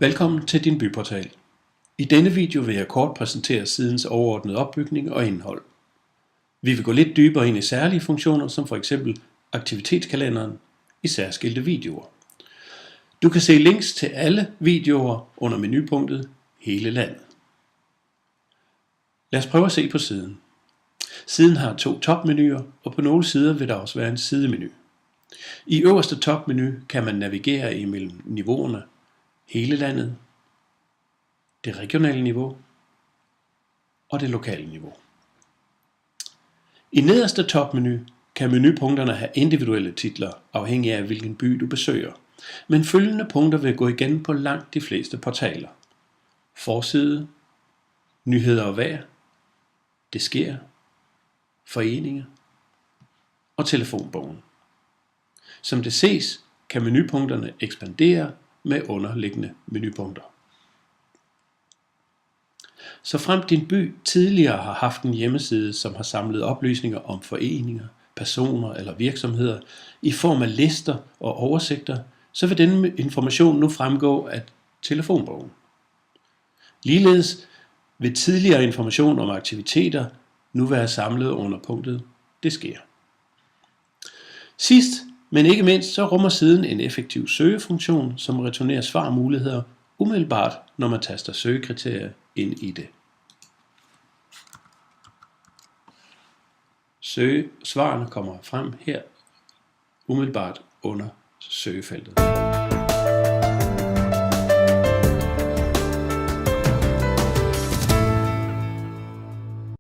Velkommen til din byportal. I denne video vil jeg kort præsentere sidens overordnede opbygning og indhold. Vi vil gå lidt dybere ind i særlige funktioner, som f.eks. aktivitetskalenderen i særskilte videoer. Du kan se links til alle videoer under menupunktet Hele landet. Lad os prøve at se på siden. Siden har 2 topmenuer, og på nogle sider vil der også være en sidemenu. I øverste topmenu kan man navigere imellem niveauerne Hele landet, det regionale niveau og det lokale niveau. I nederste topmenu kan menupunkterne have individuelle titler, afhængig af hvilken by du besøger, men følgende punkter vil gå igen på langt de fleste portaler: forside, nyheder og vejr, det sker, foreninger og telefonbogen. Som det ses, kan menupunkterne ekspandere med underliggende menupunkter. Såfremt din by tidligere har haft en hjemmeside, som har samlet oplysninger om foreninger, personer eller virksomheder i form af lister og oversigter, så vil denne information nu fremgå af telefonbogen. Ligeledes vil tidligere information om aktiviteter nu være samlet under punktet Det sker. Sidst, men ikke mindst, så rummer siden en effektiv søgefunktion, som returnerer svarmuligheder umiddelbart, når man taster søgekriterier ind i det. Svarene kommer frem her umiddelbart under søgefeltet.